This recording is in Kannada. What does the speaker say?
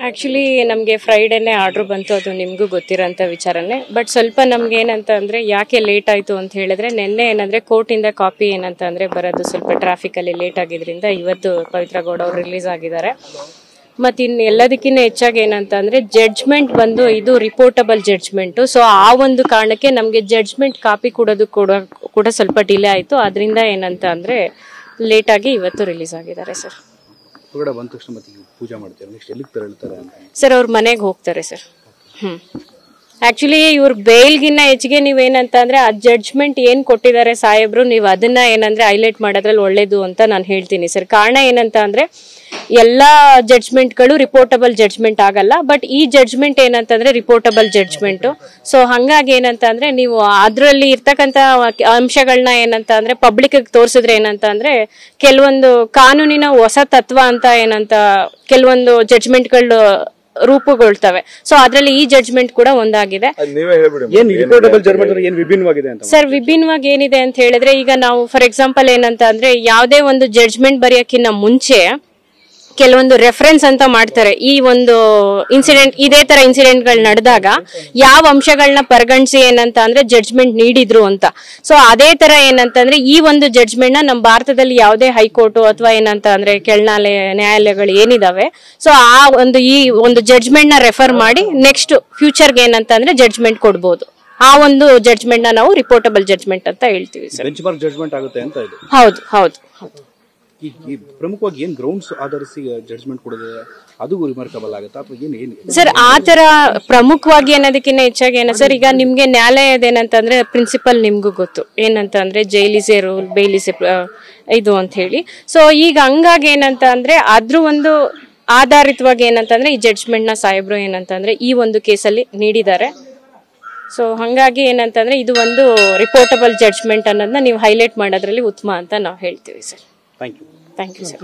ಆಕ್ಚುಲಿ ನಮಗೆ ಫ್ರೈಡೇನೇ ಆರ್ಡರ್ ಬಂತು, ಅದು ನಿಮಗೂ ಗೊತ್ತಿರೋಂಥ ವಿಚಾರನೇ. ಬಟ್ ಸ್ವಲ್ಪ ನಮ್ಗೆ ಏನಂತ ಅಂದರೆ ಯಾಕೆ ಲೇಟ್ ಆಯಿತು ಅಂತ ಹೇಳಿದ್ರೆ, ನಿನ್ನೆ ಏನಂದರೆ ಕೋರ್ಟಿಂದ ಕಾಪಿ ಏನಂತ ಅಂದರೆ ಬರೋದು ಸ್ವಲ್ಪ ಟ್ರಾಫಿಕಲ್ಲಿ ಲೇಟ್ ಆಗಿದ್ದರಿಂದ ಇವತ್ತು ಪವಿತ್ರ ಗೌಡ ಅವರು ರಿಲೀಸ್ ಆಗಿದ್ದಾರೆ. ಮತ್ತು ಇನ್ನು ಎಲ್ಲದಕ್ಕಿಂತ ಹೆಚ್ಚಾಗಿ ಏನಂತ ಅಂದರೆ ಜಡ್ಜ್ಮೆಂಟ್ ಬಂದು ಇದು ರಿಪೋರ್ಟಬಲ್ ಜಡ್ಜ್ಮೆಂಟು. ಸೊ ಆ ಒಂದು ಕಾರಣಕ್ಕೆ ನಮಗೆ ಜಡ್ಜ್ಮೆಂಟ್ ಕಾಪಿ ಕೊಡೋದು ಕೂಡ ಸ್ವಲ್ಪ ಡಿಲೇ ಆಯಿತು. ಅದರಿಂದ ಏನಂತ ಅಂದರೆ ಲೇಟಾಗಿ ಇವತ್ತು ರಿಲೀಸ್ ಆಗಿದ್ದಾರೆ ಸರ್. ಸರ್ ಅವ್ರ ಮನೆಗೆ ಹೋಗ್ತಾರೆ ಸರ್. ಆಕ್ಚುಲಿ ಇವ್ರ ಬೇಲ್ಗಿನ್ನ ಹೆಚ್ಚಿಗೆ ನೀವೇನಂತ ಅಂದ್ರೆ ಆ ಜಡ್ಜ್ಮೆಂಟ್ ಏನ್ ಕೊಟ್ಟಿದ್ದಾರೆ ಸಾಹೇಬ್ರು, ನೀವು ಅದನ್ನ ಏನಂದ್ರೆ ಹೈಲೈಟ್ ಮಾಡೋದ್ರಲ್ಲಿ ಒಳ್ಳೇದು ಅಂತ ನಾನು ಹೇಳ್ತೀನಿ ಸರ್. ಕಾರಣ ಏನಂತ ಅಂದ್ರೆ ಎಲ್ಲಾ ಜಡ್ಜ್ಮೆಂಟ್ಗಳು ರಿಪೋರ್ಟಬಲ್ ಜಡ್ಜ್ಮೆಂಟ್ ಆಗಲ್ಲ, ಬಟ್ ಈ ಜಡ್ಜ್ಮೆಂಟ್ ಏನಂತಂದ್ರೆ ರಿಪೋರ್ಟಬಲ್ ಜಡ್ಜ್ಮೆಂಟ್. ಸೊ ಹಂಗಾಗಿ ಏನಂತ ಅಂದ್ರೆ ನೀವು ಅದ್ರಲ್ಲಿ ಇರ್ತಕ್ಕಂತ ಅಂಶಗಳನ್ನ ಏನಂತ ಅಂದ್ರೆ ಪಬ್ಲಿಕ್ ತೋರಿಸಿದ್ರೆ ಏನಂತ ಅಂದ್ರೆ ಕೆಲವೊಂದು ಕಾನೂನಿನ ಹೊಸ ತತ್ವ ಅಂತ ಏನಂತ ಕೆಲವೊಂದು ಜಡ್ಜ್ಮೆಂಟ್ಗಳು ರೂಪುಗೊಳ್ತವೆ. ಸೊ ಅದ್ರಲ್ಲಿ ಈ ಜಡ್ಜ್ಮೆಂಟ್ ಕೂಡ ಒಂದಾಗಿದೆ ಸರ್. ವಿಭಿನ್ನವಾಗಿ ಏನಿದೆ ಅಂತ ಹೇಳಿದ್ರೆ, ಈಗ ನಾವು ಫಾರ್ ಎಕ್ಸಾಂಪಲ್ ಏನಂತ ಅಂದ್ರೆ ಯಾವುದೇ ಒಂದು ಜಡ್ಜ್ಮೆಂಟ್ ಬರೆಯಕ್ಕಿಂತ ಮುಂಚೆ ಕೆಲವೊಂದು ರೆಫರೆನ್ಸ್ ಅಂತ ಮಾಡ್ತಾರೆ. ಈ ಒಂದು ಇನ್ಸಿಡೆಂಟ್, ಇದೇ ತರ ಇನ್ಸಿಡೆಂಟ್ ಗಳು ನಡೆದಾಗ ಯಾವ ಅಂಶಗಳನ್ನ ಪರಿಗಣಿಸಿ ಏನಂತ ಅಂದ್ರೆ ಜಡ್ಜ್ಮೆಂಟ್ ನೀಡಿದ್ರು ಅಂತ. ಸೊ ಅದೇ ತರ ಏನಂತಂದ್ರೆ ಈ ಒಂದು ಜಡ್ಜ್ಮೆಂಟ್ ನ ನಮ್ಮ ಭಾರತದಲ್ಲಿ ಯಾವುದೇ ಹೈಕೋರ್ಟ್ ಅಥವಾ ಏನಂತ ಅಂದ್ರೆ ನ್ಯಾಯಾಲಯಗಳು ಏನಿದಾವೆ, ಸೊ ಆ ಒಂದು ಈ ಒಂದು ಜಡ್ಜ್ಮೆಂಟ್ ನ ರೆಫರ್ ಮಾಡಿ ನೆಕ್ಸ್ಟ್ ಫ್ಯೂಚರ್ಗೆ ಏನಂತ ಅಂದ್ರೆ ಜಡ್ಜ್ಮೆಂಟ್ ಕೊಡ್ಬೋದು. ಆ ಒಂದು ಜಡ್ಜ್ಮೆಂಟ್ ನ ನಾವು ರಿಪೋರ್ಟಬಲ್ ಜಡ್ಜ್ಮೆಂಟ್ ಅಂತ ಹೇಳ್ತೀವಿ ಸರ್. ಹೌದು ಹೌದು ಹೌದು. ಪ್ರಮುಖವಾಗಿ ಏನ್ ಗ್ರೌಂಡ್ಸ್ ಆಧರಿಸಿ ಜಡ್ಜ್ಮೆಂಟ್ ಕೊಡೋದಿದೆ, ಅದು ರಿಮಾರ್ಕಬಲ್ ಆಗುತ್ತಾ ಅಥವಾ ಏನು ಸರ್? ಆ ತರ ಪ್ರಮುಖವಾಗಿ ಅನ್ನೋದಕ್ಕಿಂತ ಹೆಚ್ಚಾಗಿ ಏನ ಸರ್, ಈಗ ನಿಮ್ಗೆ ನ್ಯಾಯಾಲಯದ ಏನಂತಂದ್ರೆ ಪ್ರಿನ್ಸಿಪಲ್ ನಿಮ್ಗೂ ಗೊತ್ತು ಏನಂತ ಅಂದ್ರೆ jail is A rule, bale is A ಇದು ಅಂತ ಹೇಳಿ. ಸೊ ಈಗ ಹಂಗಾಗಿ ಏನಂತ ಅಂದ್ರೆ ಅದ್ರ ಒಂದು ಆಧಾರಿತವಾಗಿ ಏನಂತಂದ್ರೆ ಈ ಜಡ್ಜ್ಮೆಂಟ್ ನ ಸಾಹೇಬ್ರು ಏನಂತಂದ್ರೆ ಈ ಒಂದು ಕೇಸಲ್ಲಿ ನೀಡಿದ್ದಾರೆ. ಸೊ ಹಂಗಾಗಿ ಏನಂತಂದ್ರೆ ಇದು ಒಂದು ರಿಪೋರ್ಟಬಲ್ ಜಡ್ಜ್ಮೆಂಟ್ ಅನ್ನೋದನ್ನ ನೀವು ಹೈಲೈಟ್ ಮಾಡೋದ್ರಲ್ಲಿ ಉತ್ತಮ ಅಂತ ನಾವು ಹೇಳ್ತೀವಿ sir. Thank you. Thank you, sir.